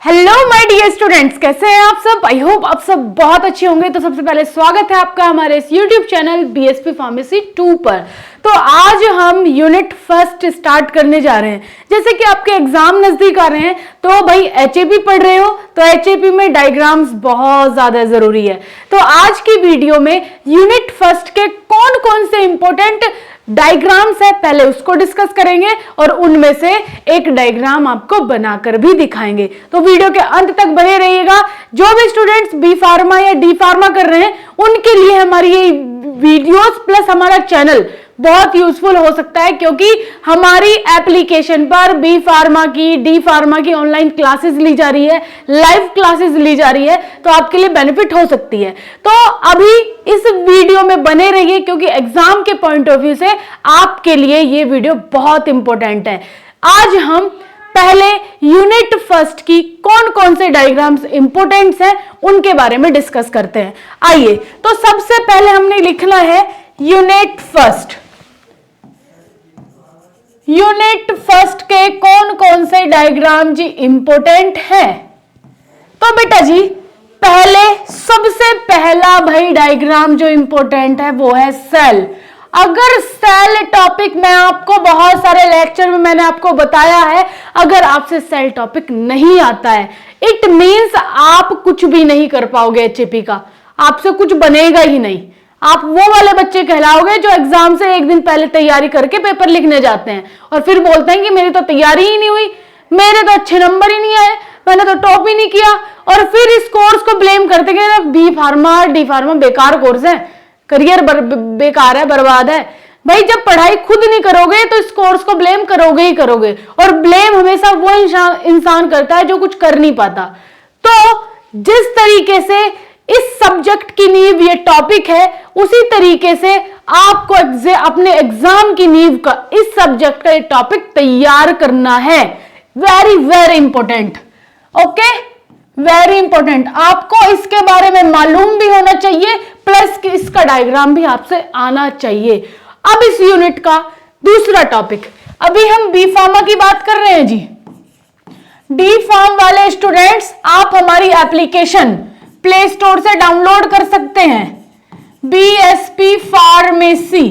Hello my dear students, कैसे हैं आप सब। आई होप आप सब बहुत अच्छे होंगे। तो सबसे पहले स्वागत है आपका हमारे इस यूट्यूब चैनल बीएसपी फार्मेसी 2 पर। तो आज हम यूनिट फर्स्ट स्टार्ट करने जा रहे हैं। जैसे कि आपके एग्जाम नजदीक आ रहे हैं तो भाई एचएपी पढ़ रहे हो तो एचएपी में डायग्राम्स बहुत ज्यादा जरूरी है। तो आज की वीडियो में यूनिट फर्स्ट के कौन कौन से इंपॉर्टेंट डायग्राम्स है पहले उसको डिस्कस करेंगे और उनमें से एक डायग्राम आपको बनाकर भी दिखाएंगे। तो वीडियो के अंत तक बने रहिएगा। जो भी स्टूडेंट्स बी फार्मा या डी फार्मा कर रहे हैं उनके लिए हमारी ये वीडियोस प्लस हमारा चैनल बहुत यूजफुल हो सकता है, क्योंकि हमारी एप्लीकेशन पर बी फार्मा की डी फार्मा की ऑनलाइन क्लासेस ली जा रही है, लाइव क्लासेस ली जा रही है, तो आपके लिए बेनिफिट हो सकती है। तो अभी इस वीडियो में बने रहिए, क्योंकि एग्जाम के पॉइंट ऑफ व्यू से आपके लिए ये वीडियो बहुत इंपॉर्टेंट है। आज हम पहले यूनिट फर्स्ट की कौन कौन से डायग्राम्स इंपॉर्टेंट हैं उनके बारे में डिस्कस करते हैं। आइए, तो सबसे पहले हमने लिखना है यूनिट फर्स्ट। यूनिट फर्स्ट के कौन कौन से डायग्राम जी इंपॉर्टेंट हैं। तो बेटा जी पहले सबसे पहला भाई डायग्राम जो इंपॉर्टेंट है वो है सेल। अगर सेल टॉपिक में आपको बहुत सारे लेक्चर में मैंने आपको बताया है, अगर आपसे सेल टॉपिक नहीं आता है इट मींस आप कुछ भी नहीं कर पाओगे। एचएपी का आपसे कुछ बनेगा ही नहीं। आप वो वाले बच्चे कहलाओगे जो एग्जाम से एक दिन पहले तैयारी करके पेपर लिखने जाते हैं और फिर बोलते हैं कि मेरी तो तैयारी ही नहीं हुई, मेरे तो अच्छे नंबर ही नहीं आए, मैंने तो टॉप ही नहीं किया, और फिर इस कोर्स को ब्लेम करते कि बी फार्मा डी फार्मा बेकार कोर्स है, करियर बेकार है, बर्बाद है। भाई जब पढ़ाई खुद नहीं करोगे तो इस कोर्स को ब्लेम करोगे ही करोगे, और ब्लेम हमेशा वो इंसान करता है जो कुछ कर नहीं पाता। तो जिस तरीके से इस सब्जेक्ट की नींव ये टॉपिक है, उसी तरीके से आपको अपने एग्जाम की नींव का इस सब्जेक्ट का ये टॉपिक तैयार करना है। Very very important, okay, very important. आपको इसके बारे में मालूम भी होना चाहिए, प्लस इसका डायग्राम भी आपसे आना चाहिए। अब इस यूनिट का दूसरा टॉपिक, अभी हम बी फार्मा की बात कर रहे हैं जी। डी फार्म वाले स्टूडेंट्स आप हमारी एप्लीकेशन प्ले स्टोर से डाउनलोड कर सकते हैं, बीएसपी फार्मेसी।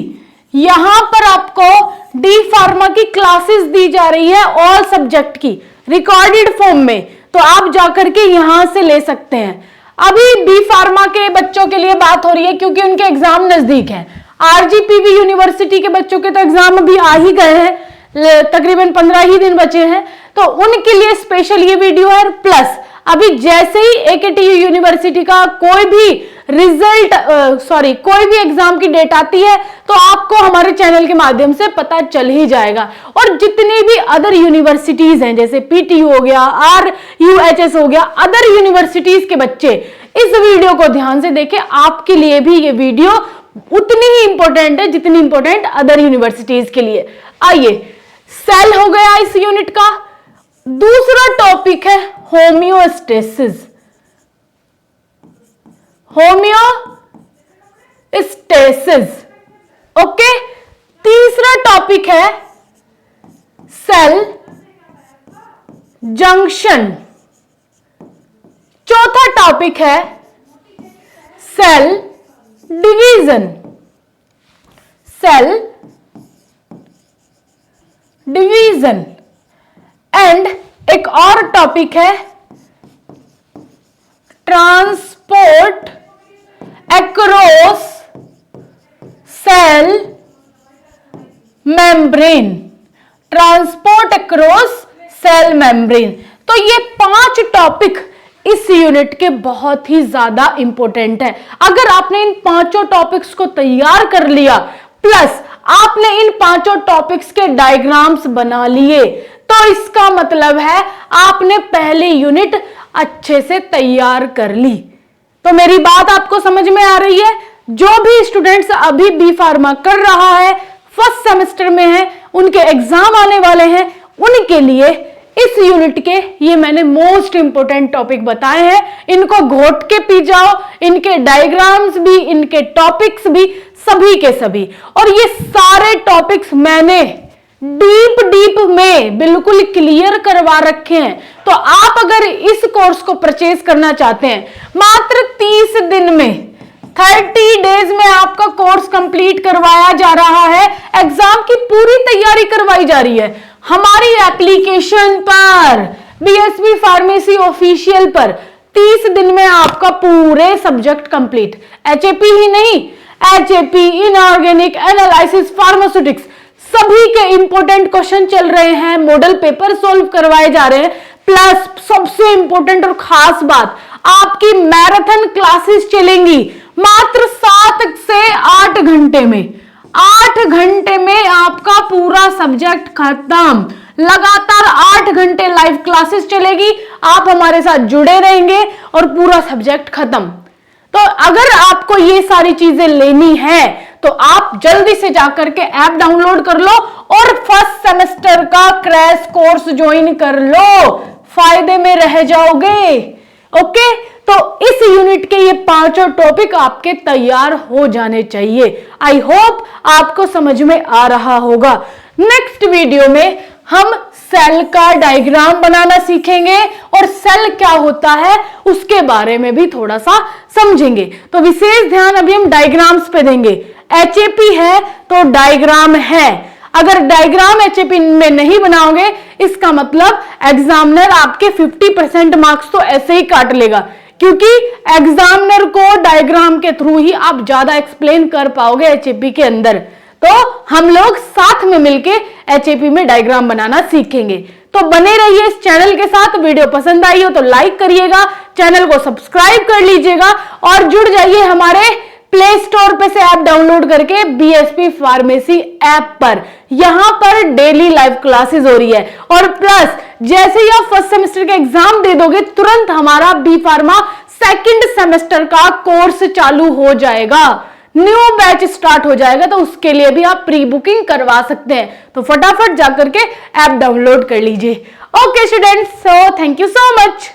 यहां पर आपको डी फार्मा की क्लासेस दी जा रही है ऑल सब्जेक्ट की रिकॉर्डेड फॉर्म में, तो आप जाकर के यहां से ले सकते हैं। अभी बी फार्मा के बच्चों के लिए बात हो रही है क्योंकि उनके एग्जाम नजदीक है। आरजीपीवी यूनिवर्सिटी के बच्चों के तो एग्जाम अभी आ ही गए हैं, तकरीबन 15 ही दिन बचे हैं, तो उनके लिए स्पेशल ये वीडियो है। प्लस अभी जैसे ही एकेटीयू यूनिवर्सिटी का कोई भी रिजल्ट कोई भी एग्जाम की डेट आती है तो आपको हमारे चैनल के माध्यम से पता चल ही जाएगा। और जितनी भी अदर यूनिवर्सिटीज हैं, जैसे पीटीयू हो गया, RUHS हो गया, अदर यूनिवर्सिटीज के बच्चे इस वीडियो को ध्यान से देखें। आपके लिए भी ये वीडियो उतनी ही इंपॉर्टेंट है जितनी इंपॉर्टेंट अदर यूनिवर्सिटीज के लिए। आइए, सेल हो गया इस यूनिट का। दूसरा टॉपिक है होम्योस्टेसिस। Homeostasis, okay. तीसरा टॉपिक है सेल जंक्शन। चौथा टॉपिक है cell division. Cell division and एक और टॉपिक है transport across cell membrane. Transport across cell membrane. तो ये 5 टॉपिक इस यूनिट के बहुत ही ज्यादा इंपॉर्टेंट है। अगर आपने इन 5 टॉपिक्स को तैयार कर लिया, प्लस आपने इन 5 टॉपिक्स के डायग्राम्स बना लिए, तो इसका मतलब है आपने पहली यूनिट अच्छे से तैयार कर ली। तो मेरी बात आपको समझ में आ रही है। जो भी स्टूडेंट्स अभी बी फार्मा कर रहा है, फर्स्ट सेमेस्टर में है, उनके एग्जाम आने वाले हैं, उनके लिए इस यूनिट के ये मैंने मोस्ट इंपोर्टेंट टॉपिक बताए हैं। इनको घोट के पी जाओ, इनके डायग्राम्स भी, इनके टॉपिक्स भी, सभी के सभी। और ये सारे टॉपिक्स मैंने डीप डीप में बिल्कुल क्लियर करवा रखे हैं। तो आप अगर इस कोर्स को परचेज करना चाहते हैं, मात्र 30 दिन में 30 डेज में आपका कोर्स कंप्लीट करवाया जा रहा है। एग्जाम की पूरी तैयारी करवाई जा रही है हमारी एप्लीकेशन पर, बीएसबी फार्मेसी ऑफिशियल पर। 30 दिन में आपका पूरे सब्जेक्ट कंप्लीट। एचएपी ही नहीं, एचएपी, इनऑर्गेनिक, एनालिसिस, फार्मास्यूटिक्स, सभी के इंपॉर्टेंट क्वेश्चन चल रहे हैं, मॉडल पेपर सॉल्व करवाए जा रहे हैं। प्लस सबसे इंपॉर्टेंट और खास बात, आपकी मैराथन क्लासेस चलेंगी मात्र 7 से 8 घंटे में। 8 घंटे में आपका पूरा सब्जेक्ट खत्म। लगातार 8 घंटे लाइव क्लासेस चलेगी, आप हमारे साथ जुड़े रहेंगे और पूरा सब्जेक्ट खत्म। तो अगर आपको ये सारी चीजें लेनी है तो आप जल्दी से जाकर के ऐप डाउनलोड कर लो और फर्स्ट सेमेस्टर का क्रैश कोर्स ज्वाइन कर लो, फायदे में रह जाओगे। ओके, तो इस यूनिट के ये 5 टॉपिक आपके तैयार हो जाने चाहिए। आई होप आपको समझ में आ रहा होगा। नेक्स्ट वीडियो में हम सेल का डायग्राम बनाना सीखेंगे और सेल क्या होता है उसके बारे में भी थोड़ा सा समझेंगे। तो विशेष ध्यान अभी हम डायग्राम्स पे देंगे। एचएपी है तो डायग्राम है। अगर डायग्राम एचएपी में नहीं बनाओगे, इसका मतलब एग्जामिनर आपके 50% मार्क्स तो ऐसे ही काट लेगा, क्योंकि एग्जामिनर को डायग्राम के थ्रू ही आप ज्यादा एक्सप्लेन कर पाओगे एचएपी के अंदर। तो हम लोग साथ में मिलके एचएपी में डायग्राम बनाना सीखेंगे। तो बने रहिए इस चैनल के साथ। वीडियो पसंद आई हो तो लाइक करिएगा, चैनल को सब्सक्राइब कर लीजिएगा और जुड़ जाइए हमारे प्ले स्टोर पे से ऐप डाउनलोड करके बीएसपी फार्मेसी ऐप पर। यहां पर डेली लाइव क्लासेस हो रही है और प्लस जैसे ही आप फर्स्ट सेमेस्टर के एग्जाम दे दोगे, तुरंत हमारा बी फार्मा सेकंड सेमेस्टर का कोर्स चालू हो जाएगा, न्यू बैच स्टार्ट हो जाएगा। तो उसके लिए भी आप प्री बुकिंग करवा सकते हैं। तो फटाफट जाकर के ऐप डाउनलोड कर लीजिए। Okay students, so thank you so much.